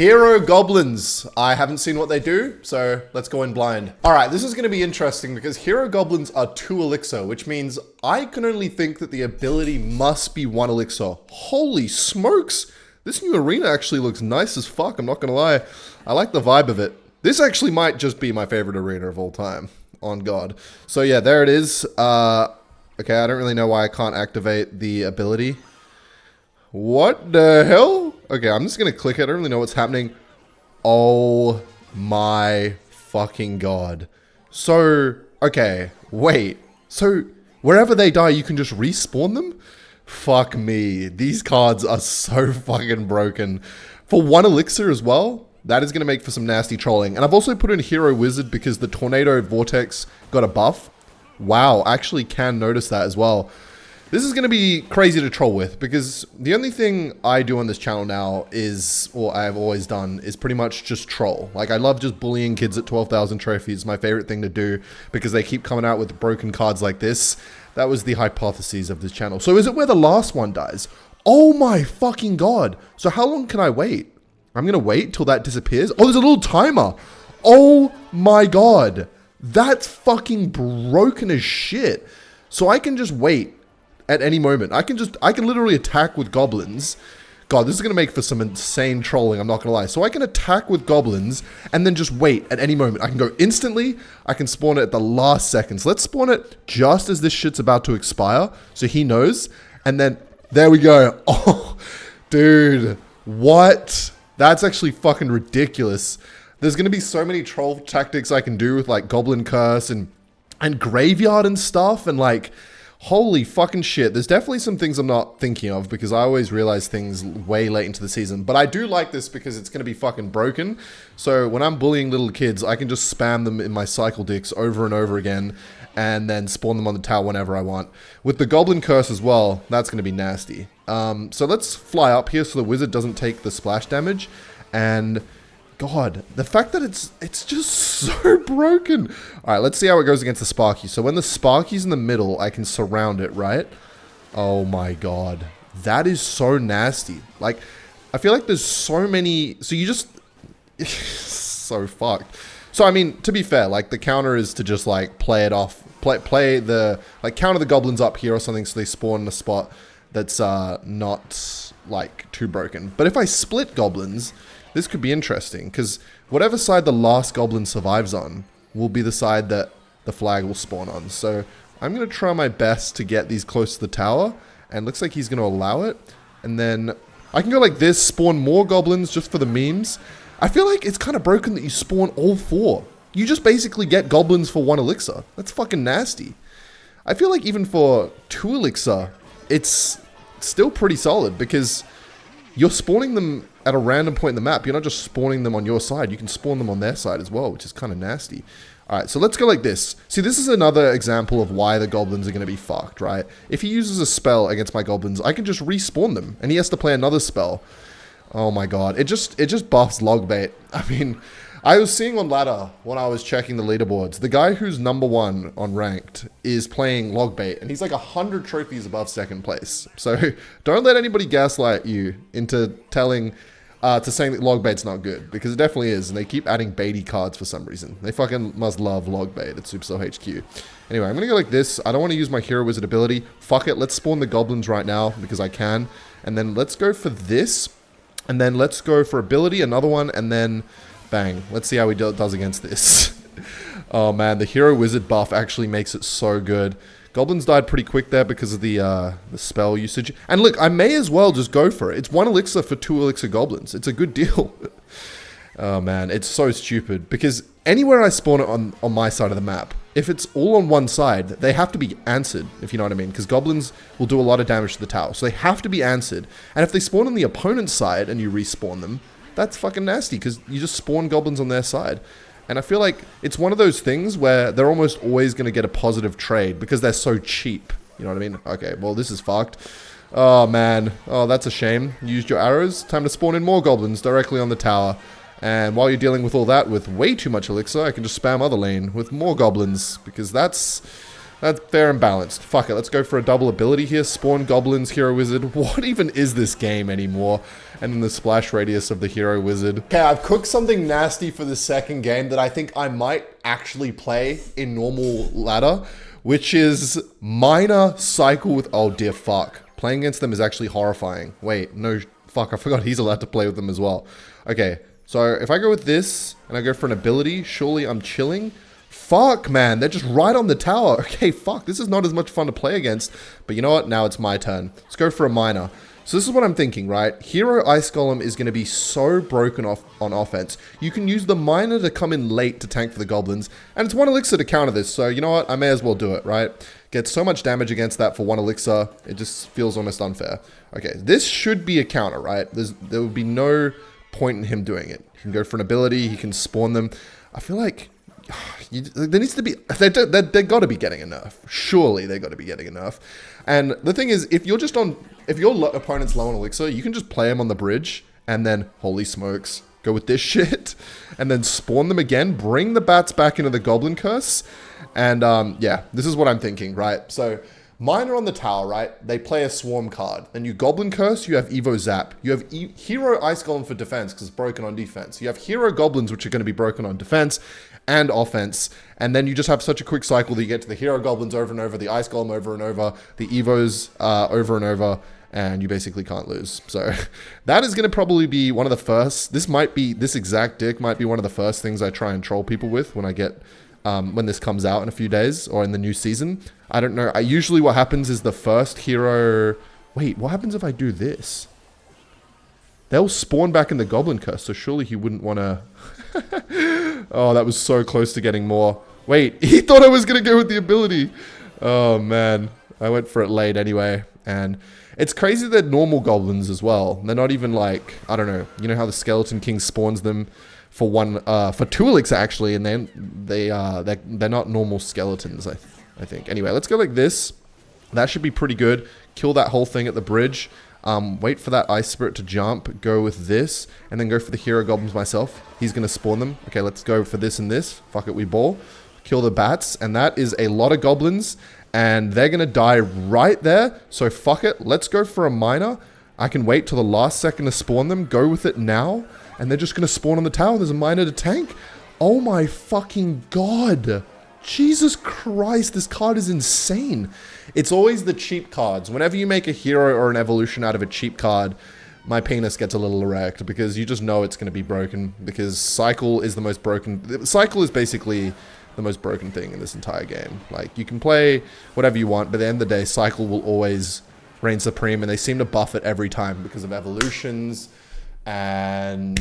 Hero Goblins. I haven't seen what they do, so let's go in blind. All right, this is going to be interesting because Hero Goblins are 2 elixir, which means I can only think that the ability must be 1 elixir. Holy smokes! This new arena actually looks nice as fuck, I'm not going to lie. I like the vibe of it. This actually might just be my favorite arena of all time. On God. So yeah, there it is. Okay, I don't really know why I can't activate the ability. What the hell? Okay, I'm just gonna click it. I don't really know what's happening. Oh my fucking God. So, okay, wait. So, wherever they die, you can just respawn them? Fuck me. These cards are so fucking broken. For 1 elixir as well, that is going to make for some nasty trolling. And I've also put in Hero Wizard because the Tornado Vortex got a buff. Wow, I actually can notice that as well. This is going to be crazy to troll with because the only thing I do on this channel now is, or I've always done, is pretty much just troll. Like, I love just bullying kids at 12,000 trophies. My favorite thing to do because they keep coming out with broken cards like this. That was the hypothesis of this channel. So is it where the last one dies? Oh my fucking God. So how long can I wait? I'm going to wait till that disappears. Oh, there's a little timer. Oh my God. That's fucking broken as shit. So I can just wait at any moment. I can literally attack with goblins. God, this is going to make for some insane trolling, I'm not going to lie. So I can attack with goblins and then just wait at any moment. I can go instantly. I can spawn it at the last seconds. Let's spawn it just as this shit's about to expire. So he knows. And then there we go. Oh, dude. What? That's actually fucking ridiculous. There's going to be so many troll tactics I can do with like Goblin Curse and Graveyard and stuff. And like, holy fucking shit. There's definitely some things I'm not thinking of because I always realize things way late into the season. But I do like this because it's going to be fucking broken. So when I'm bullying little kids, I can just spam them in my cycle dicks over and over again and then spawn them on the tower whenever I want. With the Goblin Curse as well, that's going to be nasty. So let's fly up here so the wizard doesn't take the splash damage. And God, the fact that it's just so broken. All right, let's see how it goes against the Sparky. So when the Sparky's in the middle, I can surround it, right? Oh my God. That is so nasty. Like, I feel like there's so many... So you just... so fucked. So, I mean, to be fair, like, the counter is to just, like, play it off. Play the... Like, counter the goblins up here or something so they spawn in a spot that's not, like, too broken. But if I split goblins... This could be interesting, because whatever side the last goblin survives on will be the side that the flag will spawn on. So I'm going to try my best to get these close to the tower, and looks like he's going to allow it. And then I can go like this, spawn more goblins just for the memes. I feel like it's kind of broken that you spawn all 4. You just basically get goblins for 1 elixir. That's fucking nasty. I feel like even for 2 elixir, it's still pretty solid, because you're spawning them at a random point in the map. You're not just spawning them on your side. You can spawn them on their side as well, which is kind of nasty. All right, so let's go like this. See, this is another example of why the goblins are going to be fucked, right? If he uses a spell against my goblins, I can just respawn them, and he has to play another spell. Oh my God, it just buffs log bait. I mean, I was seeing on ladder when I was checking the leaderboards, the guy who's #1 on ranked is playing log bait, and he's like 100 trophies above 2nd place. So don't let anybody gaslight you into telling, to saying that log bait's not good, because it definitely is, and they keep adding baity cards for some reason. They fucking must love log bait at Supercell HQ. Anyway, I'm gonna go like this. I don't want to use my Hero Wizard ability. Fuck it, let's spawn the goblins right now because I can, and then let's go for this, and then let's go for ability, another one, and then bang. Let's see how he does against this. Oh man, the Hero Wizard buff actually makes it so good. Goblins died pretty quick there because of the spell usage. And look, I may as well just go for it. It's 1 elixir for 2 elixir goblins. It's a good deal. Oh man, it's so stupid. Because anywhere I spawn it on my side of the map, if it's all on one side, they have to be answered, if you know what I mean. Because goblins will do a lot of damage to the tower. So they have to be answered. And if they spawn on the opponent's side and you respawn them, that's fucking nasty because you just spawn goblins on their side. And I feel like it's one of those things where they're almost always going to get a positive trade because they're so cheap. You know what I mean? Okay, well, this is fucked. Oh, man. Oh, that's a shame. You used your arrows. Time to spawn in more goblins directly on the tower. And while you're dealing with all that with way too much elixir, I can just spam other lane with more goblins because that's fair and balanced. Fuck it, let's go for a double ability here. Spawn goblins, Hero Wizard. What even is this game anymore? and then the splash radius of the hero wizard. Okay, I've cooked something nasty for the second game that I think I might actually play in normal ladder, which is Miner cycle with, oh dear fuck. Playing against them is actually horrifying. Wait, no, fuck, I forgot he's allowed to play with them as well. Okay, so if I go with this and I go for an ability, surely I'm chilling. Fuck, man, they're just right on the tower. Okay, fuck, this is not as much fun to play against. But you know what? Now it's my turn. Let's go for a Miner. So this is what I'm thinking, right? Hero Ice Golem is going to be so broken off on offense. You can use the Miner to come in late to tank for the Goblins. And it's 1 elixir to counter this. So you know what? I may as well do it, right? Get so much damage against that for 1 elixir. It just feels almost unfair. Okay, this should be a counter, right? There would be no point in him doing it. He can go for an ability. He can spawn them. I feel like there needs to be, they got to be getting a nerf. Surely they got to be getting a nerf. And the thing is, if your opponent's low on elixir, you can just play him on the bridge and then, holy smokes, go with this shit and then spawn them again, bring the bats back into the Goblin Curse. And yeah, this is what I'm thinking, right? So Miner on the tower, right? They play a Swarm card. Then you Goblin Curse, you have Evo Zap. You have Hero Ice Golem for defense because it's broken on defense. You have Hero Goblins, which are going to be broken on defense and offense. And then you just have such a quick cycle that you get to the Hero Goblins over and over, the Ice Golem over and over, the Evos over and over, and you basically can't lose. So that is going to probably be one of the first. This exact deck might be one of the first things I try and troll people with when I get... when this comes out in a few days or in the new season. I don't know. Usually what happens is the first hero... Wait, what happens if I do this? They'll spawn back in the Goblin Curse, so surely he wouldn't want to... Oh, that was so close to getting more. Wait, he thought I was going to go with the ability. Oh, man. I went for it late anyway. And it's crazy that normal goblins as well. They're not even like... I don't know. You know how the Skeleton King spawns them for 2 elixir actually, and then they're not normal skeletons, I think. Anyway, let's go like this. That should be pretty good. Kill that whole thing at the bridge. Wait for that Ice Spirit to jump. Go with this, and then go for the Hero Goblins myself. He's gonna spawn them. Okay, let's go for this and this. Fuck it, we ball. Kill the bats, and that is a lot of goblins, and they're gonna die right there. So fuck it. Let's go for a Miner. I can wait till the last second to spawn them. Go with it now. And they're just going to spawn on the tower. There's a Miner to tank. Oh my fucking god. Jesus Christ, this card is insane. It's always the cheap cards. Whenever you make a hero or an evolution out of a cheap card, my penis gets a little erect because you just know it's going to be broken because Cycle is the most broken. Cycle is basically the most broken thing in this entire game. Like, you can play whatever you want, but at the end of the day, Cycle will always reign supreme, and they seem to buff it every time because of evolutions and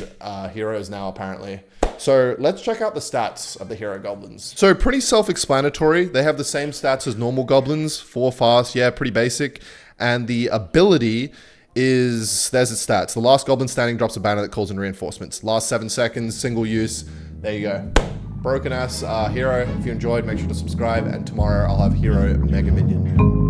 heroes now, apparently. So let's check out the stats of the Hero Goblins. So pretty self-explanatory. They have the same stats as normal Goblins. 4 fast, yeah, pretty basic. And the ability is, there's its stats. The last Goblin standing drops a banner that calls in reinforcements. Last 7 seconds, single use. There you go. Broken ass hero. If you enjoyed, make sure to subscribe. And tomorrow I'll have Hero Mega Minion.